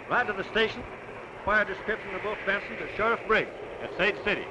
Ride to the station, fire description of both Benson to Sheriff Briggs at Sage City.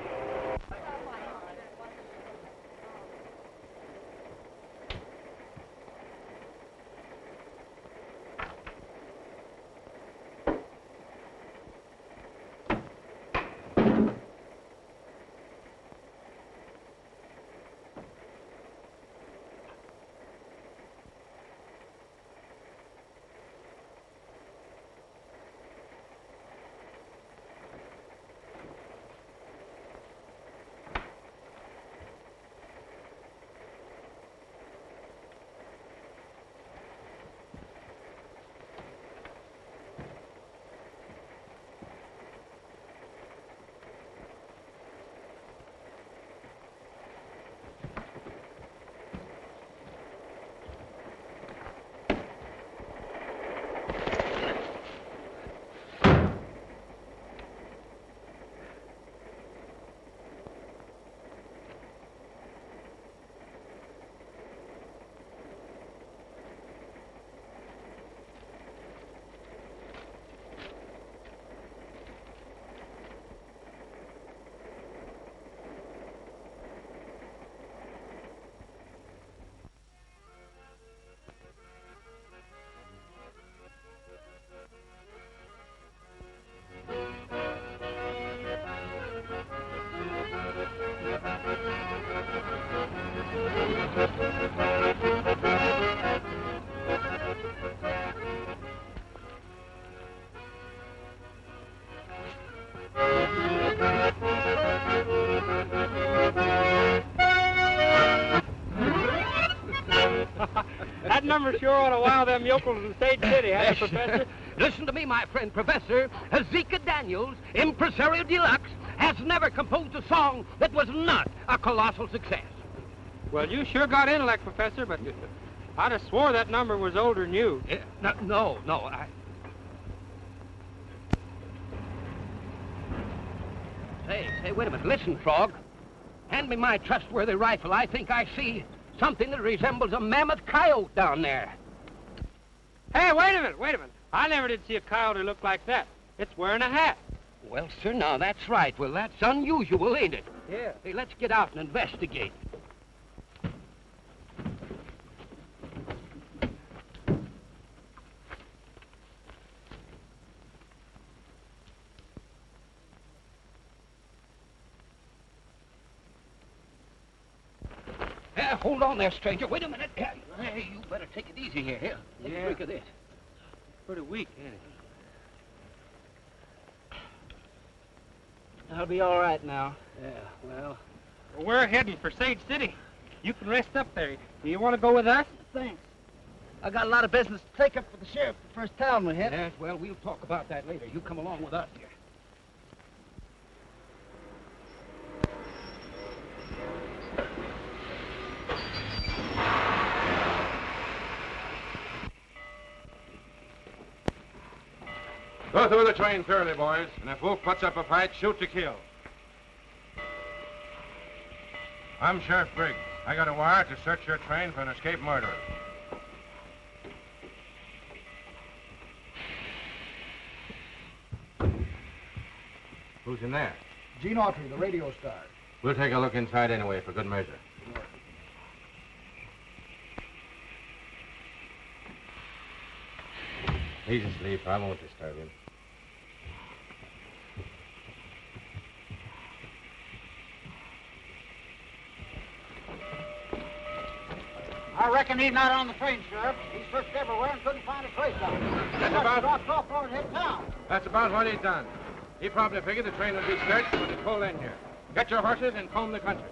That number sure ought to wow them yokels in State City, huh, Professor? Listen to me, my friend, Professor. Hezekiah Daniels, impresario deluxe, has never composed a song that was not a colossal success. Well, you sure got intellect, Professor, but I'd have swore that number was older than you. No. Say, wait a minute. Listen, Frog. Hand me my trustworthy rifle. I think I see something that resembles a mammoth coyote down there. Hey, wait a minute. I never did see a coyote look like that. It's wearing a hat. Well, sir, now that's right. Well, that's unusual, ain't it? Yeah. Hey, let's get out and investigate. Hold on there, stranger. Wait a minute. Hey, you better take it easy here. Here, take a drink of this. Pretty weak, ain't it? I'll be all right now. Yeah, well... Well, we're heading for Sage City. You can rest up there. Do you want to go with us? Thanks. I got a lot of business to take up for the sheriff the first town we hit. Yes, well, we'll talk about that later. You come along with us here. Go through the train thoroughly, boys. And if Wolf puts up a fight, shoot to kill. I'm Sheriff Briggs. I got a wire to search your train for an escaped murderer. Who's in there? Gene Autry, the radio star. We'll take a look inside anyway, for good measure. He's asleep. I won't disturb him. I reckon he's not on the train, Sheriff. He searched everywhere and couldn't find a trace of him. Dropped off toward his town. That's about what he's done. He probably figured the train would be searched when it pulled in here. Get your horses and comb the country.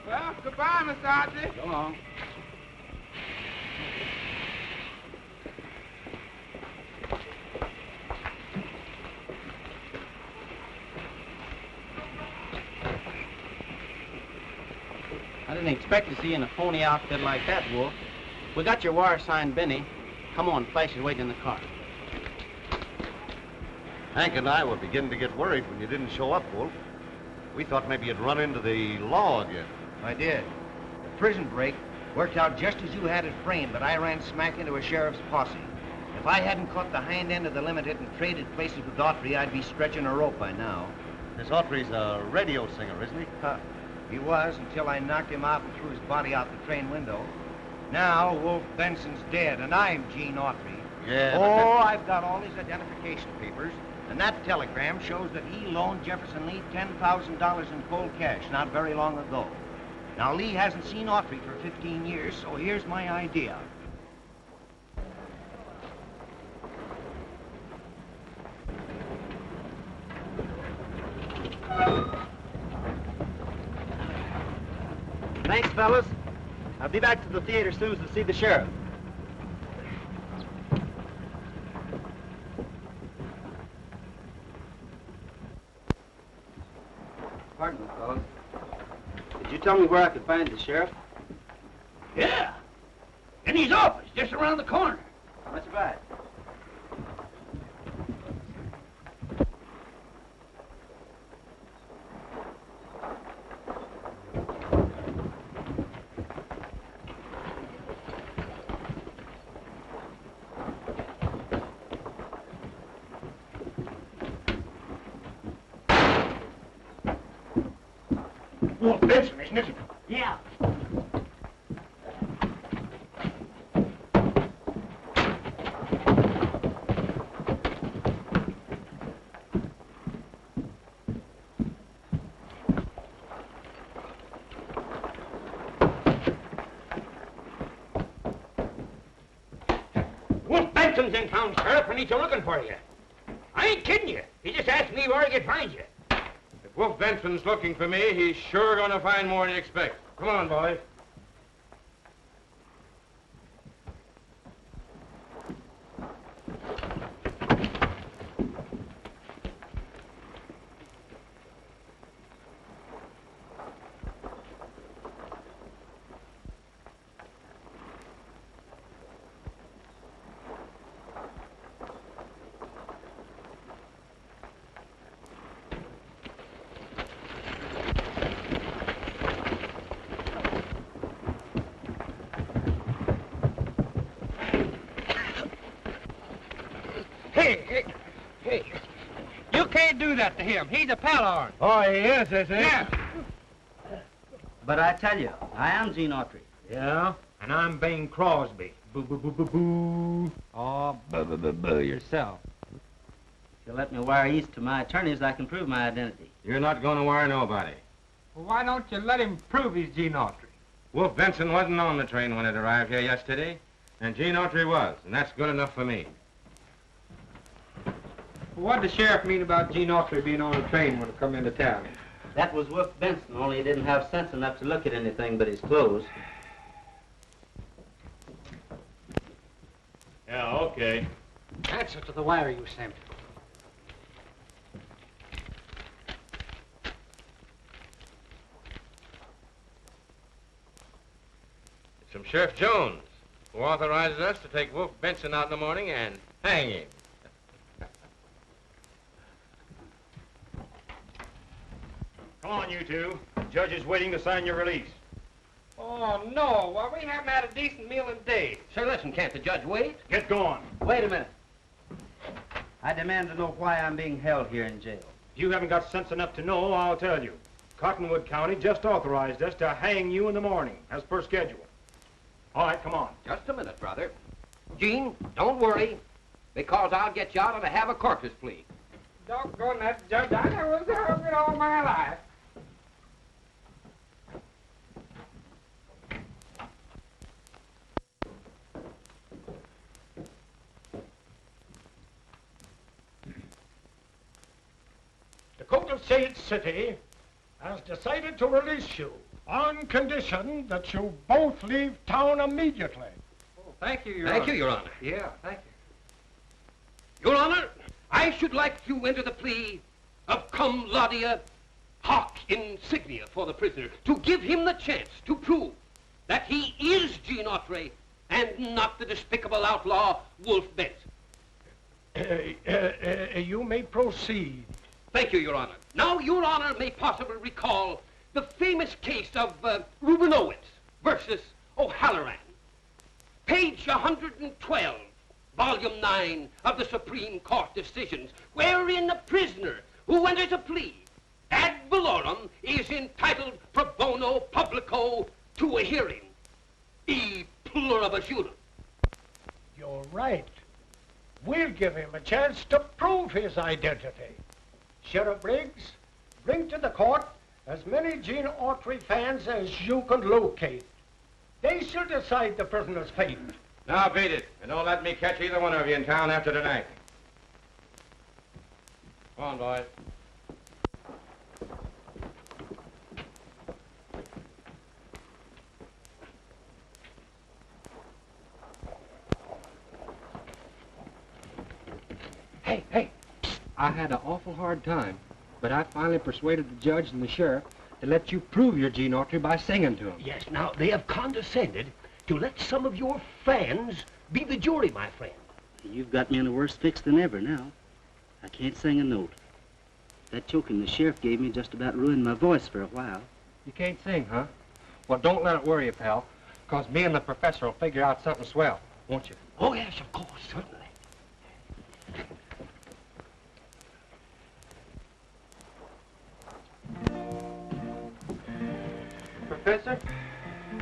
Well, goodbye, Mr. Autry. So long. I didn't expect to see you in a phony outfit like that, Wolf. We got your wire signed, Benny. Come on, Flash is waiting in the car. Hank and I were beginning to get worried when you didn't show up, Wolf. We thought maybe you'd run into the law again. I did. The prison break worked out just as you had it framed, but I ran smack into a sheriff's posse. If I hadn't caught the hind end of the limited and traded places with Autry, I'd be stretching a rope by now. This Autry's a radio singer, isn't he? He was until I knocked him out and threw his body out the train window. Now Wolf Benson's dead, and I'm Gene Autry. Yeah. Oh, I've got all his identification papers, and that telegram shows that he loaned Jefferson Lee $10,000 in cold cash not very long ago. Now, Lee hasn't seen Autry for 15 years, so here's my idea. Thanks, fellas. I'll be back to the theater soon as to see the sheriff. Pardon me, fellas. Did you tell me where I could find the sheriff? Yeah. In his office, just around the corner. That's right. Wolf Benson, isn't it? Yeah. Wolf Benson's in town, Sheriff, and he's looking for you. I ain't kidding you. He just asked me where he could find you. If Wolf Benson's looking for me, he's sure gonna find more than you expect. Come on, boys. Hey. You can't do that to him. He's a pal of ours. Oh, he is he? Yeah. But I tell you, I am Gene Autry. Yeah? And I'm Bing Crosby, Boo, boo, boo, boo, boo. Oh, boo, boo, boo, boo yourself. If you'll let me wire east to my attorneys, I can prove my identity. You're not going to wire nobody. Well, why don't you let him prove he's Gene Autry? Wolf Benson wasn't on the train when it arrived here yesterday, and Gene Autry was, and that's good enough for me. Well, what did the sheriff mean about Gene Autry being on the train when it come into town? That was Wolf Benson, only he didn't have sense enough to look at anything but his clothes. Yeah, okay. Answer to the wire you sent. It's from Sheriff Jones, who authorizes us to take Wolf Benson out in the morning and hang him. Come on, you two. The judge is waiting to sign your release. Oh, no. Why, we haven't had a decent meal in days. Say, listen, can't the judge wait? Get going. Wait a minute. I demand to know why I'm being held here in jail. If you haven't got sense enough to know, I'll tell you. Cottonwood County just authorized us to hang you in the morning, as per schedule. All right, come on. Just a minute, brother. Gene, don't worry, because I'll get you out on a have a corpus plea. Doggone that judge. I never was hungry all my life. The Court of St. City has decided to release you on condition that you both leave town immediately. Oh, thank you, Your Thank Honor. you, Your Honor. Yeah, thank you. Your Honor, I should like to enter the plea of cum laude hoc insignia for the prisoner to give him the chance to prove that he is Gene Autry and not the despicable outlaw Wolf Benson. You may proceed. Thank you, Your Honor. Now, Your Honor may possibly recall the famous case of Rubinowitz versus O'Halloran. Page 112, Volume 9 of the Supreme Court decisions, wherein the prisoner who enters a plea ad valorem is entitled pro bono publico to a hearing. E pluribus unum. You're right. We'll give him a chance to prove his identity. Sheriff Briggs, bring to the court as many Gene Autry fans as you can locate. They shall decide the prisoner's fate. Now beat it, and don't let me catch either one of you in town after tonight. Come on, boys. Hey. I had an awful hard time, but I finally persuaded the judge and the sheriff to let you prove you're Gene Autry by singing to him. Yes, now, they have condescended to let some of your fans be the jury, my friend. You've got me in a worse fix than ever now. I can't sing a note. That choking the sheriff gave me just about ruined my voice for a while. You can't sing, huh? Well, don't let it worry you, pal, because me and the professor will figure out something swell, won't you? Oh, yes, of course, certainly. Professor,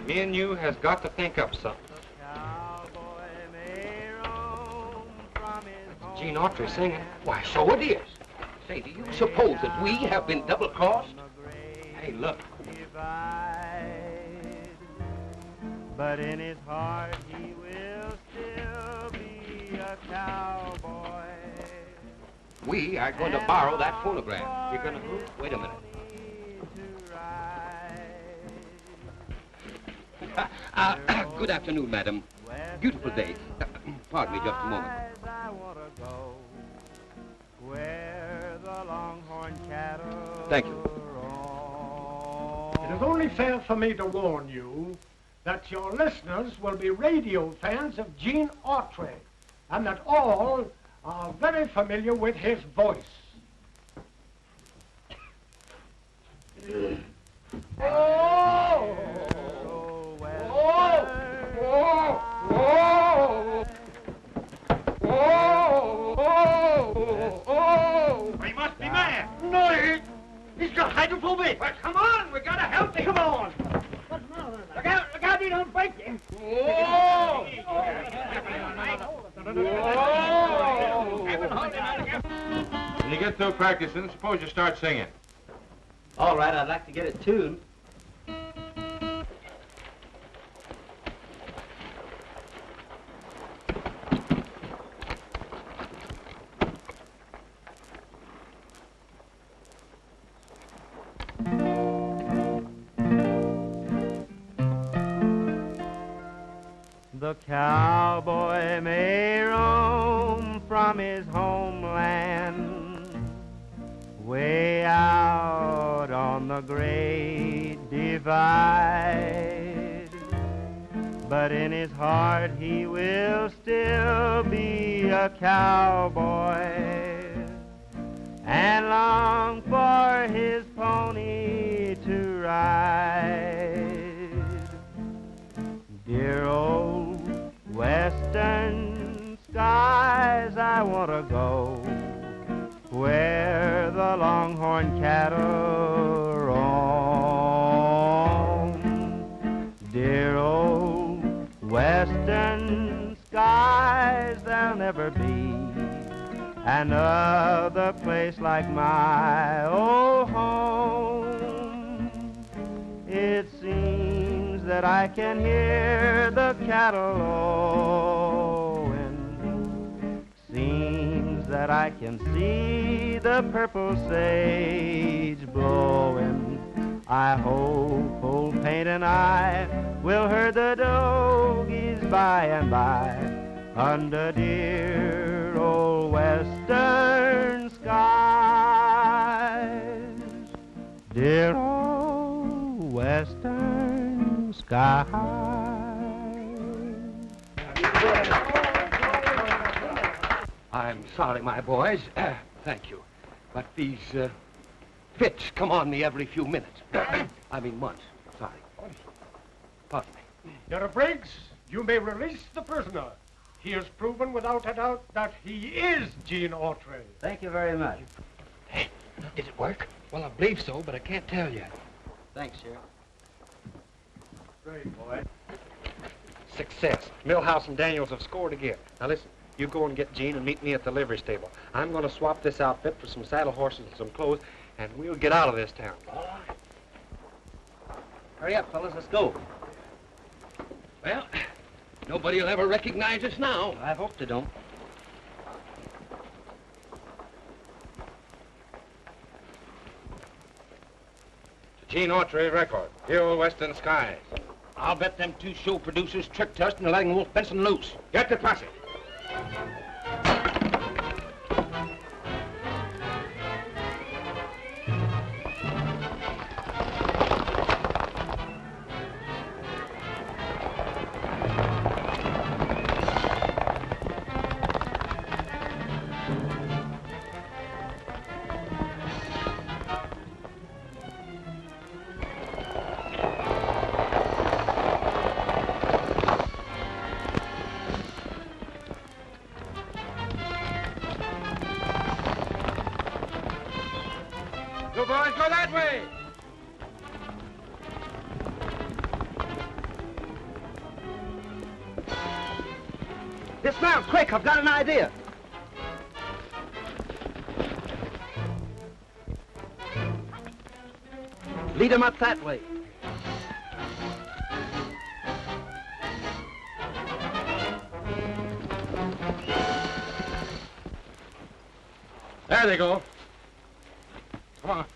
me and you has got to think up something. Gene Autry singing. Why, so it is. Say, do you suppose that we have been double-crossed? Hey, look. But in his heart he will still be a cowboy. We are going to borrow that phonograph. You're going to... Wait a minute. Good afternoon, madam. Beautiful day. Pardon me just a moment. Thank you. It is only fair for me to warn you that your listeners will be radio fans of Gene Autry, and that all are very familiar with his voice. Oh! He must be mad. No, he's got hydrophobic. Well, come on, we gotta help him. Come on. Look out, he don't break you. Oh! When you get through practicing, suppose you start singing. All right, I'd like to get it tuned. The cowboy may roam from his homeland way out on the great divide, but in his heart he will still be a cowboy and long for his pony to ride. Dear old western skies, I want to go where the longhorn cattle roam. Dear old western skies, there'll never be another place like my old home. It seems that I can hear the cattle lowing. Seems that I can see the purple sage blowing. I hope old Paint and I will herd the dogies by and by under dear old western skies. Dear old western skies. I'm sorry, my boys. Thank you. But these fits come on me every few minutes. I mean months. Sorry. Pardon me. Sheriff Briggs, you may release the prisoner. He has proven without a doubt that he is Gene Autry. Thank you very much. Hey, did it work? Well, I believe so, but I can't tell yet. Thanks, Sheriff. Great, boy. Success. Millhouse and Daniels have scored again. Now listen, you go and get Gene and meet me at the livery stable. I'm going to swap this outfit for some saddle horses and some clothes, and we'll get out of this town. All right. Hurry up, fellas. Let's go. Well, nobody will ever recognize us now. I hope they don't. Gene Autry record. Dear old western skies. I'll bet them two show producers tricked us into letting Wolf Benson loose. Get the posse. You boys go that way. Dismount, quick. I've got an idea. Lead them up that way. There they go. Come on.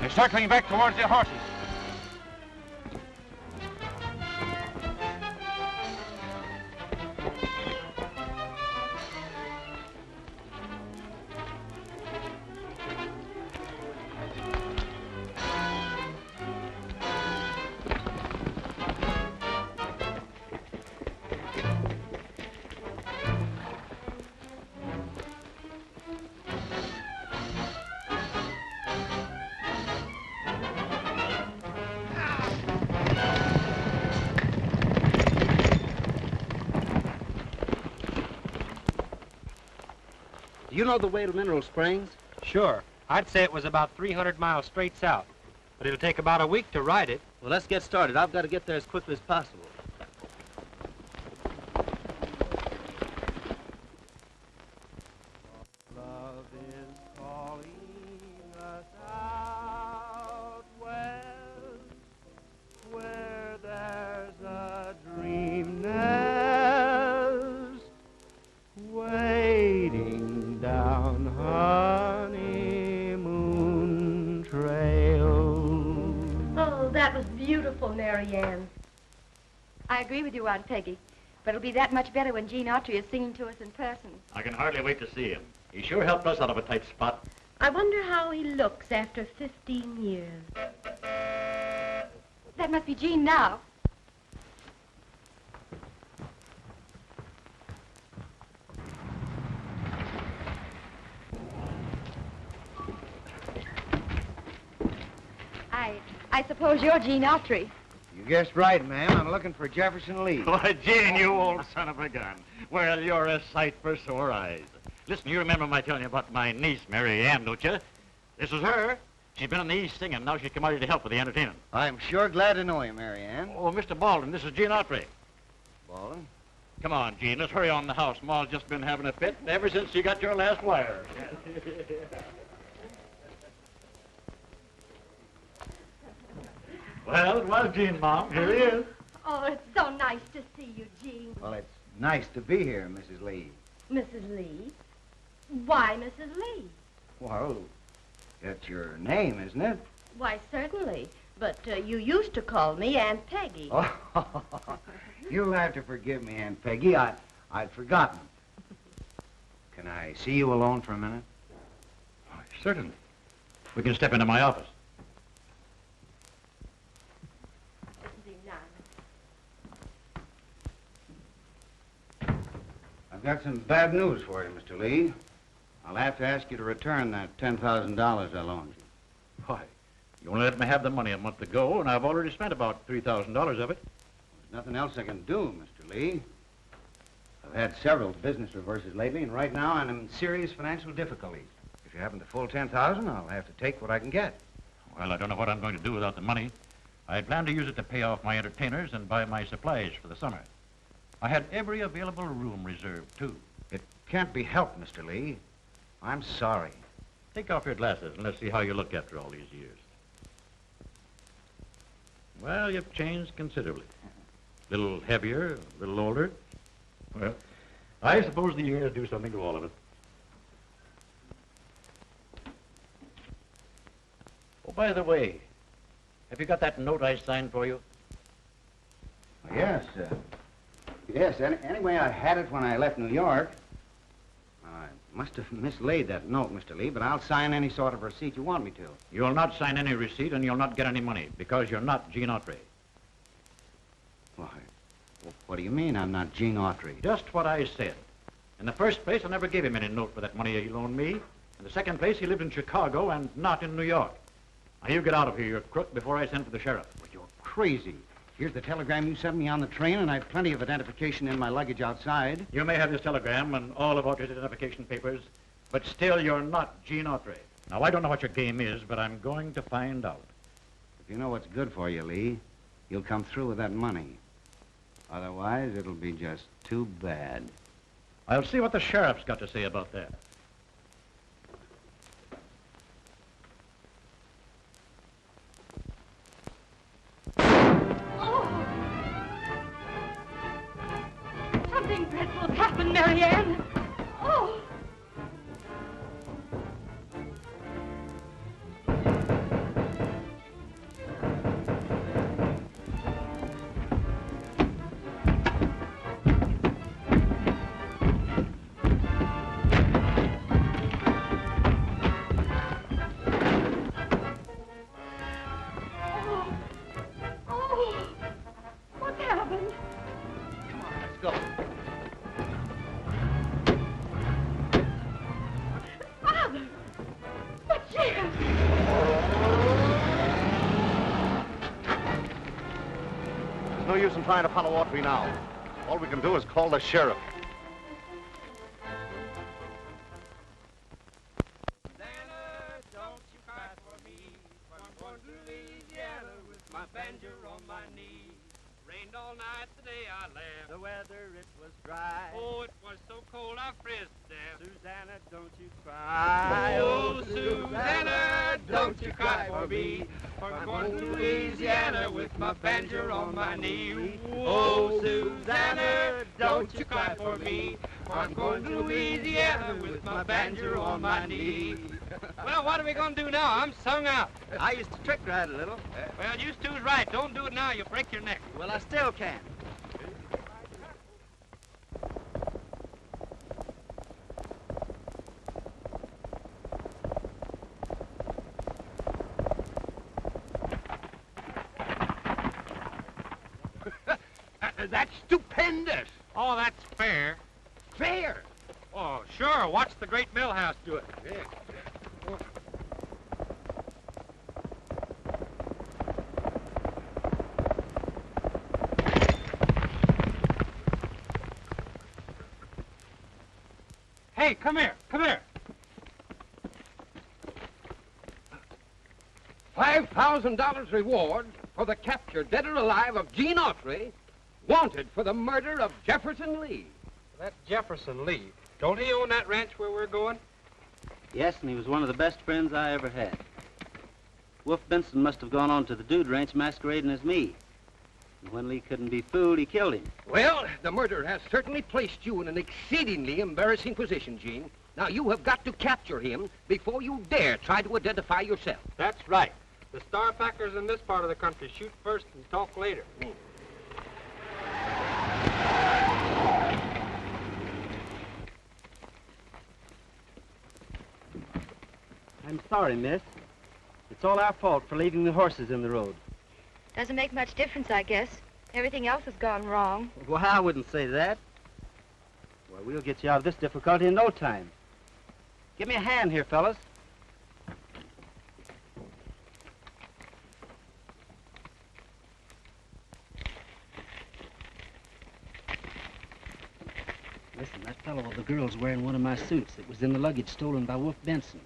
They're circling back towards their horses. You know the way to Mineral Springs? Sure. I'd say it was about 300 miles straight south. But it'll take about a week to ride it. Well, let's get started. I've got to get there as quickly as possible. Love is calling us out west, where there's a dream nest waiting down honeymoon trail. Oh, that was beautiful, Mary Ann. I agree with you, Aunt Peggy. But it'll be that much better when Gene Autry is singing to us in person. I can hardly wait to see him. He sure helped us out of a tight spot. I wonder how he looks after 15 years. That must be Gene now. I suppose you're Gene Autry. You guessed right, ma'am. I'm looking for Jefferson Lee. Why, Gene, you old son of a gun. Well, you're a sight for sore eyes. Listen, you remember my telling you about my niece, Mary Ann, don't you? This is her. She's been in the East singing. Now she's come out here to help with the entertainment. I'm sure glad to know you, Mary Ann. Oh, Mr. Baldwin, this is Gene Autry. Baldwin? Come on, Gene, let's hurry on the house. Ma's just been having a fit ever since she got your last wire. Well, it was Gene, Mom. Here he is. Oh, it's so nice to see you, Gene. Well, it's nice to be here, Mrs. Lee. Mrs. Lee? Why Mrs. Lee? Well, that's your name, isn't it? Why, certainly. But you used to call me Aunt Peggy. Oh, you'll have to forgive me, Aunt Peggy. I'd forgotten. Can I see you alone for a minute? Oh, certainly. We can step into my office. I've got some bad news for you, Mr. Lee. I'll have to ask you to return that $10,000 I loaned you. Why? You only let me have the money a month ago, and I've already spent about $3,000 of it. There's nothing else I can do, Mr. Lee. I've had several business reverses lately, and right now I'm in serious financial difficulties. If you haven't the full $10,000, I'll have to take what I can get. Well, I don't know what I'm going to do without the money. I plan to use it to pay off my entertainers and buy my supplies for the summer. I had every available room reserved, too. It can't be helped, Mr. Lee. I'm sorry. Take off your glasses and let's see how you look after all these years. Well, you've changed considerably. A little heavier, a little older. Well, I suppose the years do something to all of us. Oh, by the way, have you got that note I signed for you? Yes, yes. Anyway, I had it when I left New York. I must have mislaid that note, Mr. Lee, but I'll sign any sort of receipt you want me to. You'll not sign any receipt and you'll not get any money because you're not Gene Autry. Why, what do you mean I'm not Gene Autry? Just what I said. In the first place, I never gave him any note for that money he loaned me. In the second place, he lived in Chicago and not in New York. Now, you get out of here, you crook, before I send for the sheriff. But you're crazy. Here's the telegram you sent me on the train, and I've plenty of identification in my luggage outside. You may have this telegram and all of Autry's identification papers, but still you're not Gene Autry. Now, I don't know what your game is, but I'm going to find out. If you know what's good for you, Lee, you'll come through with that money. Otherwise, it'll be just too bad. I'll see what the sheriff's got to say about that. Something dreadful's happened, Mary Ann. Oh! No use in trying to follow Autry now. All we can do is call the sheriff. all night, the day I left. The weather, it was dry. Oh, it was so cold I frizzed to death. Susanna, don't you cry. Oh, Susanna, don't you cry for me. For I'm going to Louisiana with my banjo on my knee. Oh, Susanna, don't you cry for me. For I'm going to Louisiana with my banjo on my knee. Well, what are we going to do now? I'm sung out. I used to trick ride a little. Well, you two's right. Don't do it now. You'll break your neck. Well, I still can. That's stupendous. Oh, that's fair. Fair. Oh, sure. Watch the great mill house do it. Yeah. Hey, come here. Come here. $5,000 reward for the capture, dead or alive, of Gene Autry, wanted for the murder of Jefferson Lee. That Jefferson Lee, don't he own that ranch where we're going? Yes, and he was one of the best friends I ever had. Wolf Benson must have gone on to the Dude Ranch masquerading as me. And when Lee couldn't be fooled, he killed him. Well, the murder has certainly placed you in an exceedingly embarrassing position, Gene. Now, you have got to capture him before you dare try to identify yourself. That's right. The star packers in this part of the country shoot first and talk later. I'm sorry, miss. It's all our fault for leaving the horses in the road. Doesn't make much difference, I guess. Everything else has gone wrong. Well, I wouldn't say that. Well, we'll get you out of this difficulty in no time. Give me a hand here, fellas. Listen, that fellow with the girl's wearing one of my suits that was in the luggage stolen by Wolf Benson.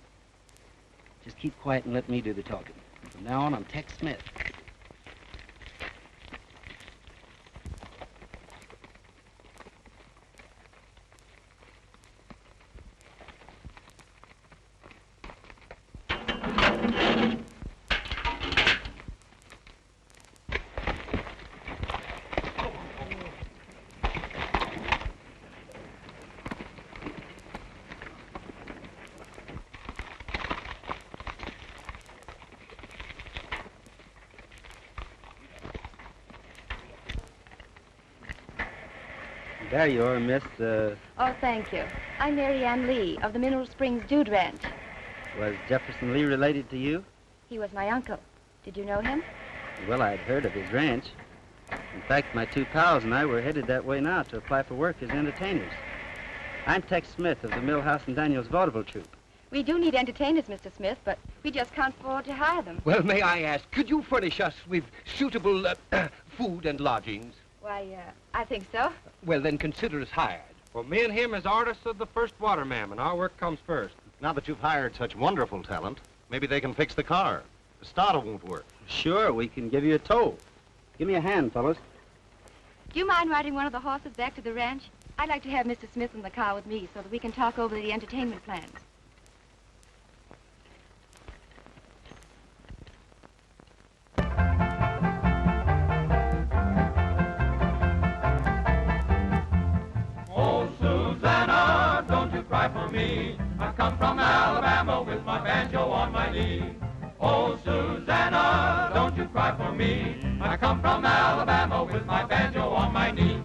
Just keep quiet and let me do the talking. From now on, I'm Tex Smith. There you are, Miss, Oh, thank you. I'm Mary Ann Lee of the Mineral Springs Dude Ranch. Was Jefferson Lee related to you? He was my uncle. Did you know him? Well, I'd heard of his ranch. In fact, my two pals and I were headed that way now to apply for work as entertainers. I'm Tex Smith of the Millhouse and Daniels vaudeville troupe. We do need entertainers, Mr. Smith, but we just can't afford to hire them. Well, may I ask, could you furnish us with suitable food and lodgings? Why, I think so. Well, then consider us hired. Well, me and him is artists of the first water, ma'am, and our work comes first. Now that you've hired such wonderful talent, maybe they can fix the car. The starter won't work. Sure, we can give you a tow. Give me a hand, fellas. Do you mind riding one of the horses back to the ranch? I'd like to have Mr. Smith in the car with me so that we can talk over the entertainment plans. Oh, Susanna, don't you cry for me. I come from Alabama with my banjo on my knee. Oh, Susanna, don't you cry for me. I come from Alabama with my banjo on my knee.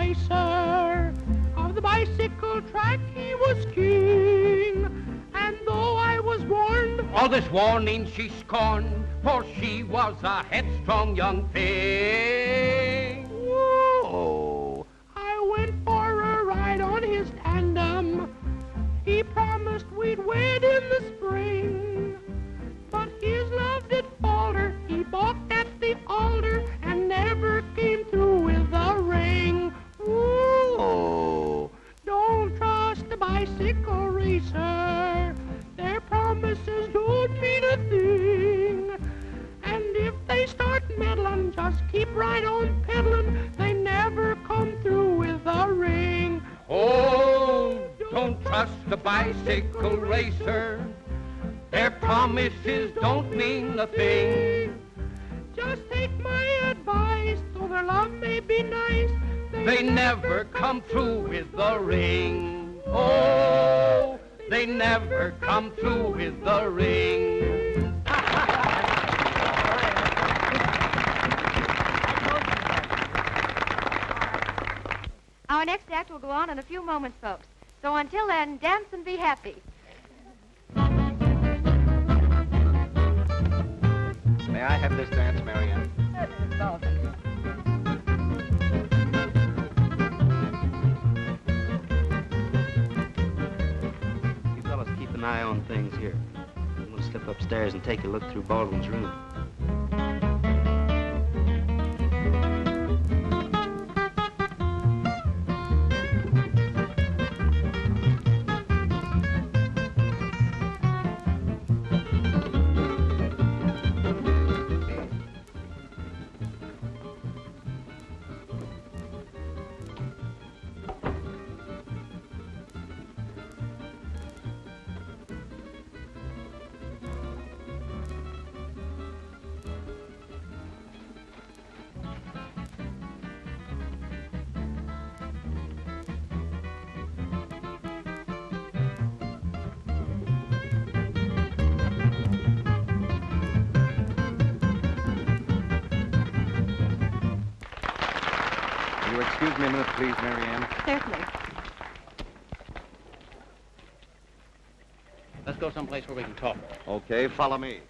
racer. Of the bicycle track he was king. And though I was warned, all this warning she scorned, for she was a headstrong young thing. Whoa! I went for a ride on his tandem. He promised we'd wed in the spring. But his love did falter. He balked at the altar and never came through with a ring. Whoa! Don't trust a bicycle racer. Their promises don't mean a thing. And if they start meddling, just keep right on pedaling. They never come through with a ring. Oh, don't trust the bicycle racer. Their promises don't mean a thing. Just take my advice, though their love may be nice. They never come through with the ring. Oh, they never come through with the ring. Our next act will go on in a few moments, folks. So until then, dance and be happy. May I have this dance, Marianne? You fellas keep an eye on things here. I'm going to slip upstairs and take a look through Baldwin's room. Excuse me a minute, please, Marianne. Certainly. Let's go someplace where we can talk. Okay, follow me.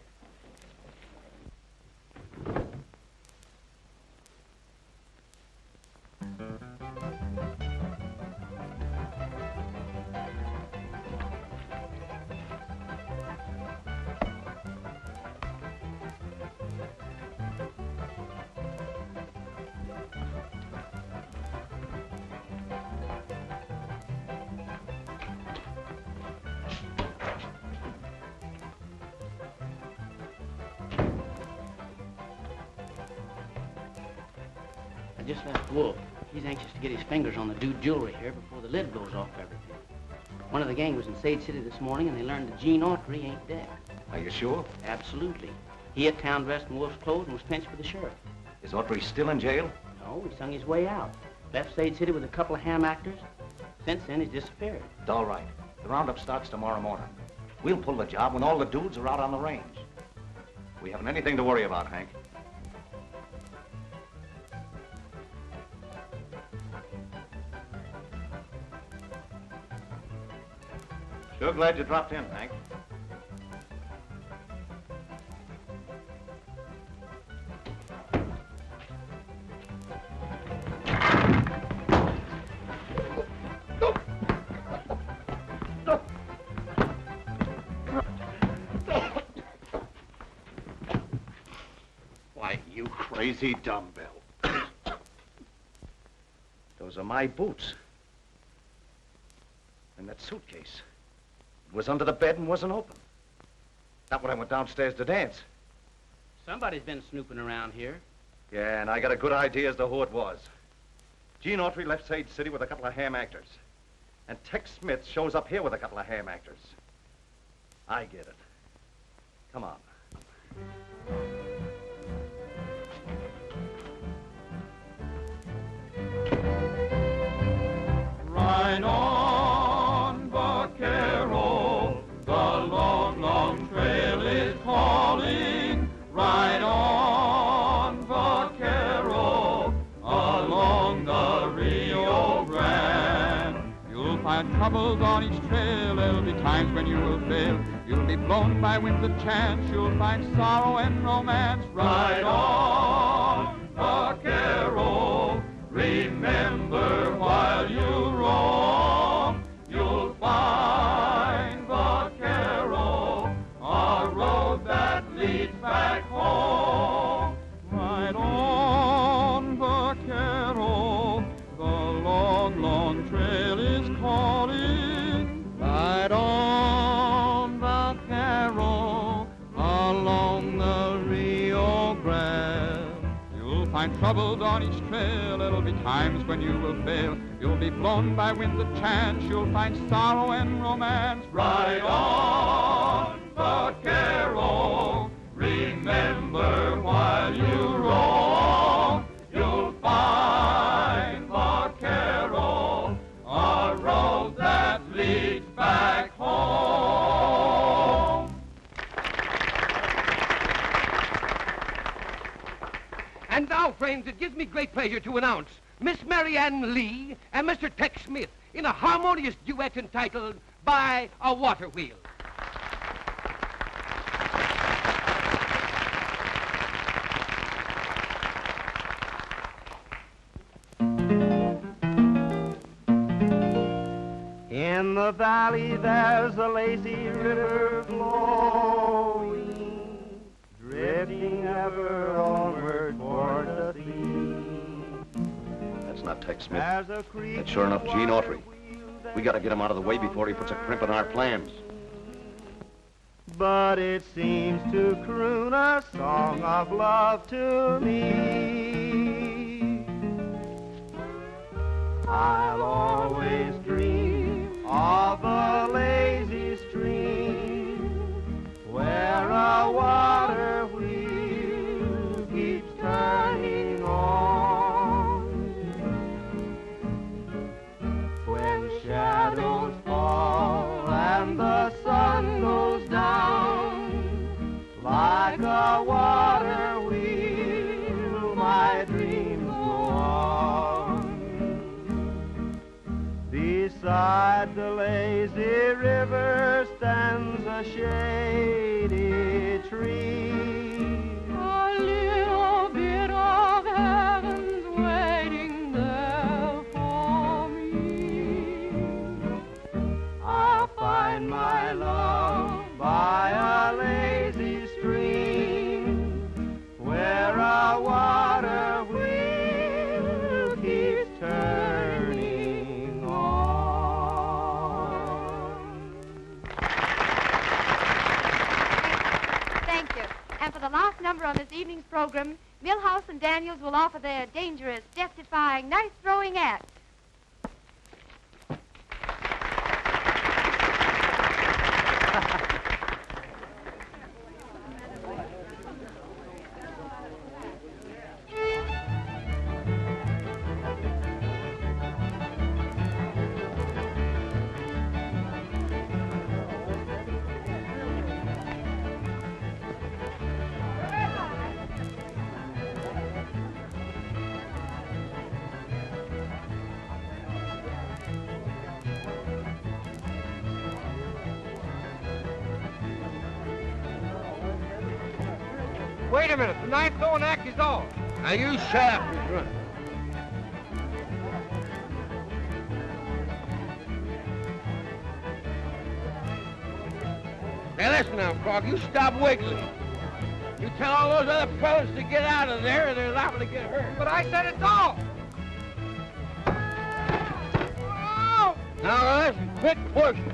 Just left Wolf. He's anxious to get his fingers on the dude jewelry here before the lid blows off everything. One of the gang was in Sage City this morning, and they learned that Gene Autry ain't dead. Are you sure? Absolutely. He had town dressed in Wolf's clothes and was pinched for the sheriff. Is Autry still in jail? No, he sung his way out. Left Sage City with a couple of ham actors. Since then, he's disappeared. All right. The roundup starts tomorrow morning. We'll pull the job when all the dudes are out on the range. We haven't anything to worry about, Hank. Sure glad you dropped in, Hank. Why, you crazy dumbbell. Those are my boots. And that suitcase. It was under the bed and wasn't open. Not when I went downstairs to dance. Somebody's been snooping around here. Yeah, and I got a good idea as to who it was. Gene Autry left Sage City with a couple of ham actors. And Tex Smith shows up here with a couple of ham actors. I get it. Come on. Ride on, vaquero, the long, long trail is calling. Ride on, vaquero, along the Rio find troubles on each trail. There'll be times when you will fail. You'll be blown by winds of chance. You'll find sorrow and romance. Ride on, vaquero. Remember while you roam, you'll find, vaquero, a road that leads back home. Ride on, vaquero, the long, long trail is calling. Ride on, vaquero, along the Rio Grande. You'll find troubles on each trail. There'll be times when you will fail. You'll be blown by winds of chance. You'll find sorrow and romance. Ride on, vaquero. Remember while you roam, you'll find, vaquero, a road that leads back home. And now, friends, it gives me great pleasure to announce Miss Marianne Lee and Mr. Tex Smith in a harmonious duet entitled By a Water Wheel. In the valley there's a lazy river flowing, drifting ever onward toward the sea. That's not Tex Smith. That's sure enough Gene Autry. We gotta get him out of the way before he puts a crimp in our plans. But it seems to croon a song of love to me. I'll always dream of a lazy stream where a water wheel keeps turning on. When shadows fall and the sun goes down, like a water wheel, my dreams go on. Beside the lazy river stands a shady tree. A little bit of heaven's waiting there for me. I'll find my love by a lazy stream where a water wheel keeps turning on. Thank you. And for the last number on this evening's program, Milhouse and Daniels will offer their dangerous, death-defying, knife-throwing act. Wait a minute. The knife-throwing act is off. Now you shut up, Miss Run. Now listen now, Frog, you stop wiggling. You tell all those other fellas to get out of there or they're liable to get hurt. But I said it's off. Now listen, quit pushing.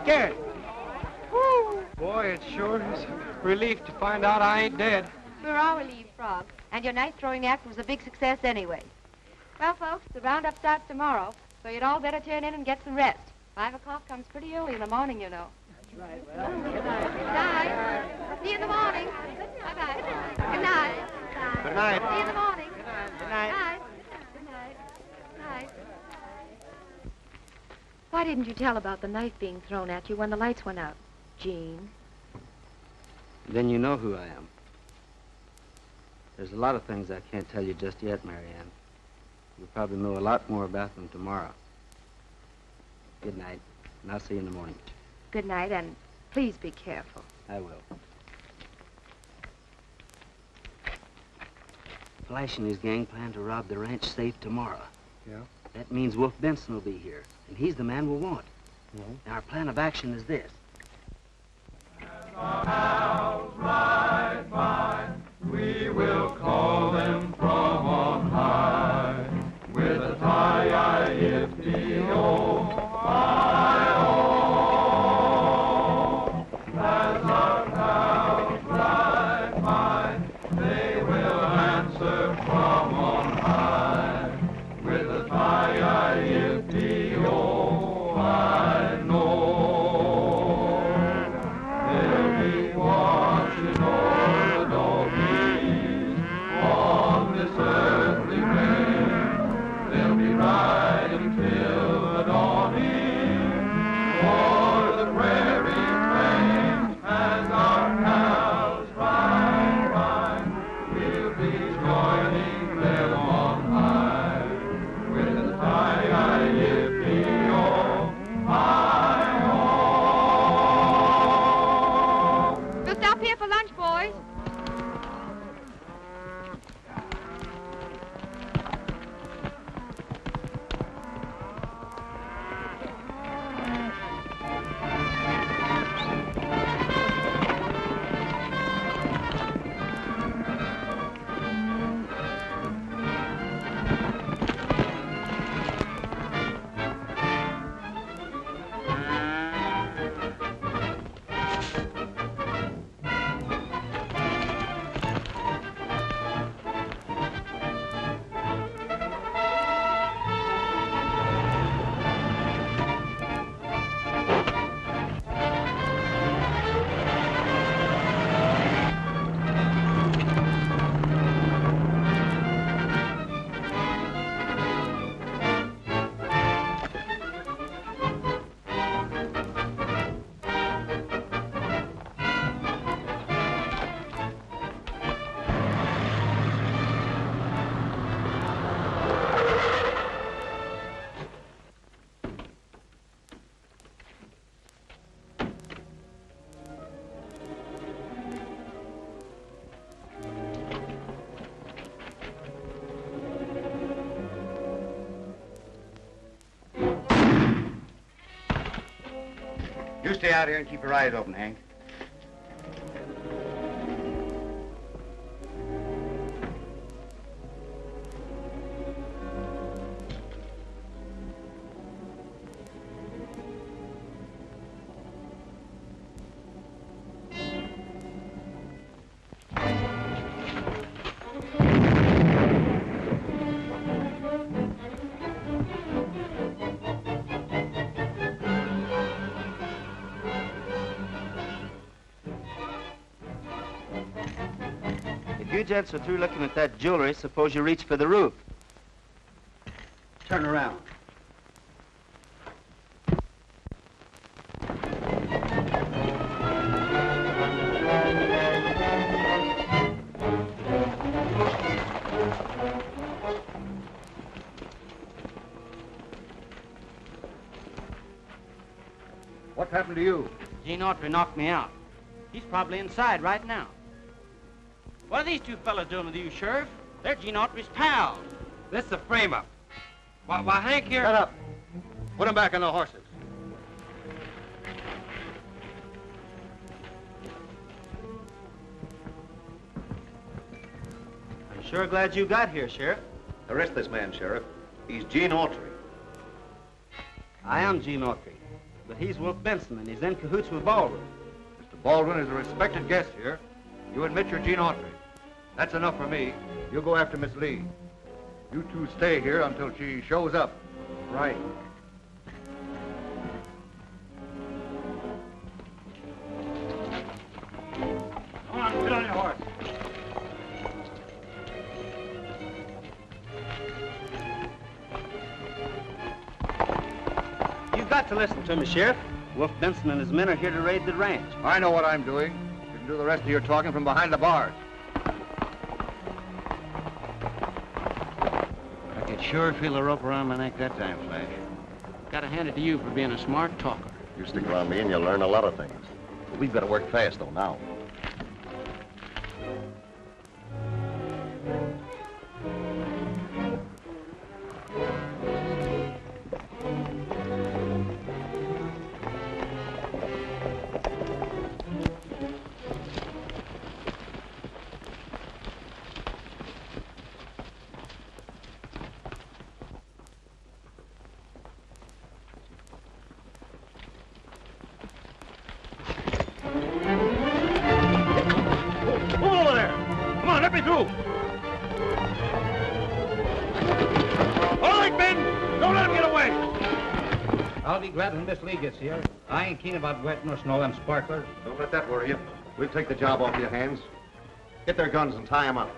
scared. Boy, it sure is a relief to find out I ain't dead. We're all relieved, Frog. And your nice throwing act was a big success anyway. Well, folks, the roundup starts tomorrow, so you'd all better turn in and get some rest. 5 o'clock comes pretty early in the morning, you know. That's right. Well, good night. Good night. See you in the morning. Bye-bye. Good night. Good night. See you in the morning. Good night. Good night. Good night. Good night. Why didn't you tell about the knife being thrown at you when the lights went out, Jean? Then you know who I am. There's a lot of things I can't tell you just yet, Marianne. You'll probably know a lot more about them tomorrow. Good night, and I'll see you in the morning. Good night, and please be careful. I will. Flash and his gang plan to rob the ranch safe tomorrow. Yeah? That means Wolf Benson will be here, and he's the man we'll want. Now, our plan of action is this. Ride by, we will call them from on high, with a tie-I-F-T-O, I-O. As our pals ride by, they will answer from on high, with a tie-I-F-T-O, I know. You stay out here and keep your eyes open, Hank. You gents are through looking at that jewelry. Suppose you reach for the roof. Turn around. What happened to you? Gene Autry knocked me out. He's probably inside right now. What are these two fellas doing with you, Sheriff? They're Gene Autry's pals. This is a frame-up. Why, Hank here... Shut up. Put them back on the horses. I'm sure glad you got here, Sheriff. Arrest this man, Sheriff. He's Gene Autry. I am Gene Autry. but he's Wolf Benson, and he's in cahoots with Baldwin. Mr. Baldwin is a respected guest here. You admit you're Gene Autry. That's enough for me. You go after Miss Lee. You two stay here until she shows up. Right. Come on, get on your horse. You've got to listen to me, Sheriff. Wolf Benson and his men are here to raid the ranch. I know what I'm doing. You can do the rest of your talking from behind the bars. I could sure feel a rope around my neck that time, Flash. Gotta hand it to you for being a smart talker. You stick around me and you'll learn a lot of things. We've got to work fast, though, now. I'll be glad when Miss Lee gets here. I ain't keen about wetting us and all them sparklers. Don't let that worry you. We'll take the job off your hands. Get their guns and tie them up.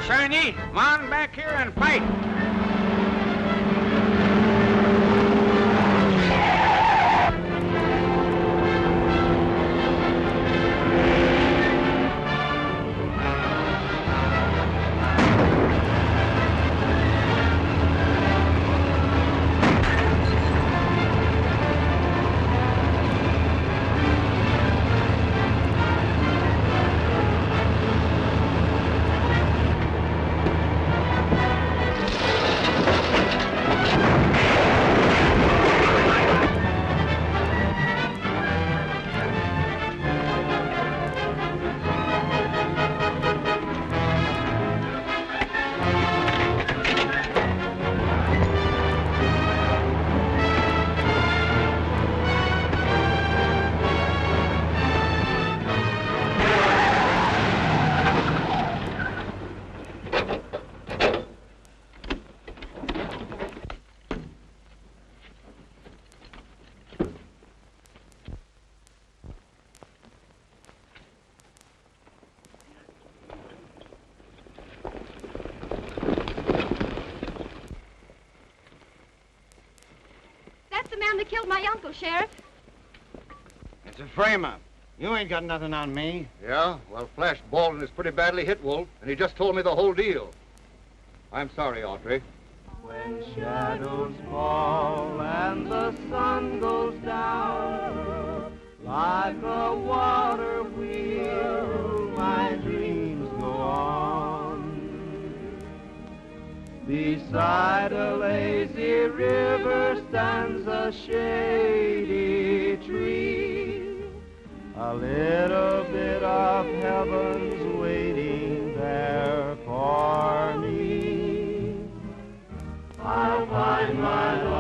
Shiny, come on back here and fight. That killed my uncle, Sheriff. It's a frame-up. You ain't got nothing on me. Yeah? Well, Flash Baldwin is pretty badly hit, Wolf, and he just told me the whole deal. I'm sorry, Autry. When shadows fall and the sun goes down, like a water wheel, my dreams go on. Beside a lazy river stands a shady tree. A little bit of heaven's waiting there for me. I'll find my love.